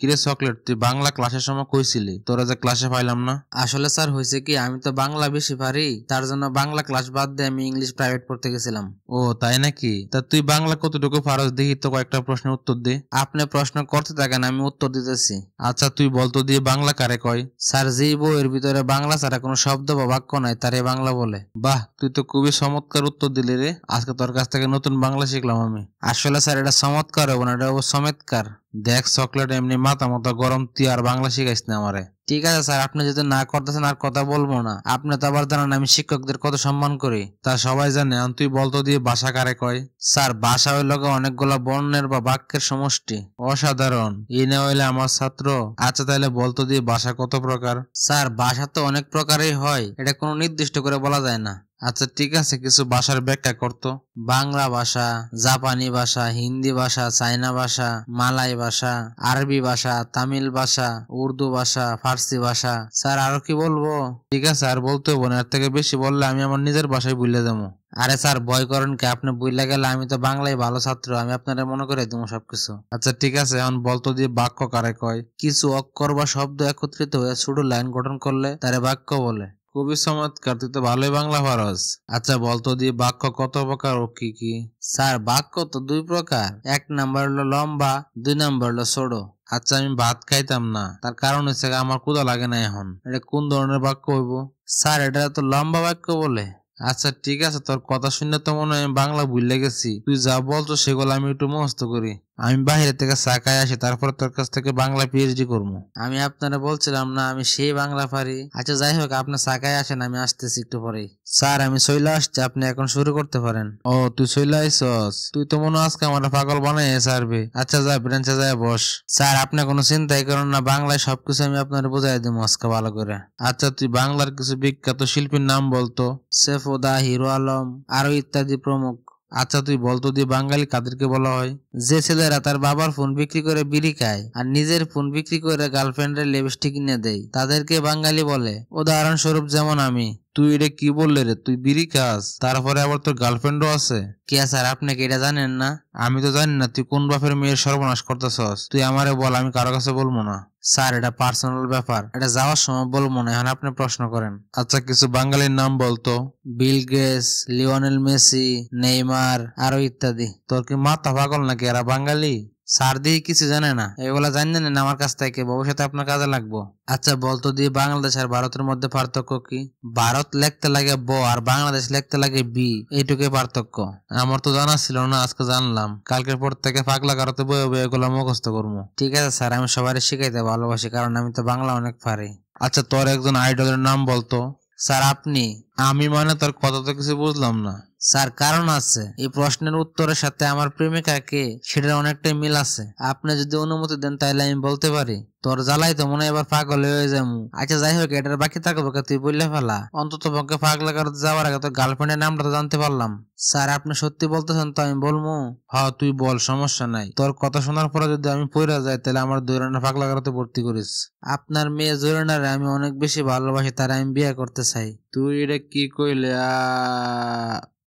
কিরে চকলেট, তুই বাংলা ক্লাসের সময় কইছিলি তোরা যে ক্লাসে পাইলাম না? আসলে স্যার হয়েছে কি, আমি তো বাংলা বেশি পারি, তার জন্য বাংলা ক্লাস বাদ দিয়ে আমি ইংলিশ প্রাইভেট পড়তে গেছিলাম। ও তাই নাকি? তা তুই বাংলা কতটুকু পারস দেখি তো, কয়েকটা প্রশ্নের উত্তর দে। আপনি প্রশ্ন করতে থাকেন, আমি উত্তর দিতেছি। আচ্ছা তুই বলতো দিয়ে বাংলা কারে কয়? স্যার, যে বইয়ের ভিতরে বাংলা ছাড়া কোনো শব্দ বা বাক্য নাই তারে বাংলা বলে। বাহ, তুই তো খুবই চমৎকার উত্তর দিলি রে। আজকে তোর কাছ থেকে নতুন বাংলা শিখলাম আমি। আসলে স্যার এটা চমৎকার হবে না, এটা হবে চমৎকার। দেখ চকলেট, এমনি মাথা মতো গরম, তুই আর বাংলা শিখাইস না আমারে। ঠিক আছে স্যার, আপনি যদি না করতেছেন আর কথা বলবো না। আপনি তো আবার জানেন আমি শিক্ষকদের কত সম্মান করি। তা সবাই জানে, এখন তুই বলতো দিয়ে ভাষা কারে কয়? স্যার, ভাষা হইল অনেকগুলা বর্ণের বা বাক্যের সমষ্টি। অসাধারণ, এই না হইলে আমার ছাত্র। আচ্ছা তাহলে বলতো দিয়ে ভাষা কত প্রকার? স্যার, ভাষা তো অনেক প্রকারই হয়, এটা কোনো নির্দিষ্ট করে বলা যায় না। আচ্ছা ঠিক আছে, কিছু ভাষার ব্যাখ্যা করতো। বাংলা ভাষা, জাপানি ভাষা, হিন্দি ভাষা, চাইনা ভাষা, মালাই ভাষা, আরবি ভাষা, তামিল ভাষা, উর্দু ভাষা, ফার্সি ভাষা। স্যার আরো কি বলবো? ঠিক আছে, আর বলতে হবো না। এর থেকে বেশি বললে আমি আমার নিজের ভাষায় ভুলে যাবো। আরে স্যার, ভয় করেন কি? আপনি বুইলা গেলে আমি তো বাংলায় ভালো ছাত্র, আমি আপনারা মনে করে দেবো সবকিছু। আচ্ছা ঠিক আছে, এখন বলতো দিয়ে বাক্য কারে কয়? কিছু অক্ষর বা শব্দ একত্রিত হয়ে ছোট লাইন গঠন করলে তারে বাক্য বলে। খুবই চমৎকার, তুই তো ভালোই বাংলা পারস। আচ্ছা বলতো দিয়ে বাক্য কত প্রকার ও কি কি? স্যার, বাক্য তো দুই প্রকার, এক নাম্বার হলো লম্বা, দুই নাম্বার হলো ছোট। আচ্ছা আমি ভাত খাইতাম না, তার কারণ হচ্ছে আমার ক্ষুধা লাগে না এখন, এটা কোন ধরনের বাক্য হইব? স্যার, এটা তো লম্বা বাক্য বলে। আচ্ছা ঠিক আছে, তোর কথা শুনে তো মনে হয় আমি বাংলা ভুলে গেছি। তুই যা বলতো সেগুলো আমি একটু মুখস্থ করি। আমি বাইরে থেকে চা খাই আসি, তারপর তোর কাছ থেকে বাংলা পিএইচডি করবো। আমি আপনারা বলছিলাম না আমি সেই বাংলা পারি। আচ্ছা যাই হোক, আপনি চাকায় আসেন, আমি আসতেছি একটু পরেই। স্যার, আমি চলে আসছি, আপনি এখন শুরু করতে পারেন। ও তুই চলে আইসস? তুই তো মনে হয় আজকে আমার পাগল বানাই ছাড়বি। আচ্ছা যা, ব্রেঞ্চে যায় বস। স্যার, আপনি কোনো চিন্তাই করেন না, বাংলায় সবকিছু আমি আপনার বুঝাই দেবো আজকে ভালো করে। আচ্ছা তুই বাংলার কিছু বিখ্যাত শিল্পীর নাম বলতো। সেফুদা, হিরো আলম, আরো ইত্যাদি প্রমুখ। আচ্ছা তুই বলতো দিয়ে বাঙালি কাদেরকে বলা হয়? যে ছেলেরা তার বাবার ফোন বিক্রি করে বিড়ি খায় আর নিজের ফোন বিক্রি করে গার্লফ্রেন্ডের লিপস্টিক কিনে দেয়, তাদেরকে বাঙালি বলে। উদাহরণস্বরূপ যেমন আমি। তুই এটা কি বললে রে? তুই বিড়ি খাস, তারপরে আবার তোর গার্লফ্রেন্ডও আছে? কে স্যার, আপনি কি এটা জানেন না? আমি তো জানি না। তুই কোন বাপের মেয়ের সর্বনাশ করতেছস? তুই আমারে বল, আমি কারো কাছে বলবো না। স্যার, এটা পার্সোনাল ব্যাপার, এটা যাওয়ার সময় বলবো না, এখন আপনি প্রশ্ন করেন। আচ্ছা কিছু বাঙালির নাম বলতো। Bill Gates, Lionel Messi, Neymar, আরো ইত্যাদি। তোর কি মাথা পাগল নাকি? এরা বাঙালি? স্যার দিয়ে কিছু জানে না, এগুলা জানেন না আমার কাছ থেকে, ভবিষ্যতে আপনার কাজে লাগবো। আচ্ছা বলতো দিয়ে বাংলাদেশ আর ভারতের মধ্যে পার্থক্য কি? ভারত লিখতে লাগে ব আর বাংলাদেশ লিখতে লাগে বি, এইটুকুই পার্থক্য। আমার তো জানা ছিল না, আজকে জানলাম। কালকের পর থেকে পাগলা কারোতে বয়ে বয়ে এগুলো মুখস্থ করবো। ঠিক আছে স্যার, আমি সবাই শিখাইতে ভালোবাসি, কারণ আমি তো বাংলা অনেক পারি। আচ্ছা তোর একজন আইডলের নাম বলতো। স্যার আপনি। আমি মানে তোর কথা তো কিছু বুঝলাম না। স্যার কারণ আছে, এই প্রশ্নের উত্তরের সাথে আমার প্রেমিকা কে সেটার অনেকটাই মিল আছে। আপনি যদি অনুমতি দেন তাহলে আমি বলতে পারি। তোর জ্বালাই তো মনে হয় এবার পাগল হয়ে যাবো। আচ্ছা যাই হোক, এটার বাকি থাকবো, তুই বললে ফেলা। অন্তত পক্ষে পাগলা কারোতে যাওয়ার আগে তোর গার্লফ্রেন্ডের নামটা তো জানতে পারলাম। স্যার আপনি সত্যি বলতেছেন তো? আমি বলবো। হ্যাঁ তুই বল, সমস্যা নাই। তোর কথা শোনার পরে যদি আমি পইরা যাই, তাহলে আমার দৈরানা পাগলা কারোতে ভর্তি করিস। আপনার মেয়ে জোরেনারে আমি অনেক বেশি ভালোবাসি, তার আমি বিয়ে করতে চাই। তুই এটা কি কইলে?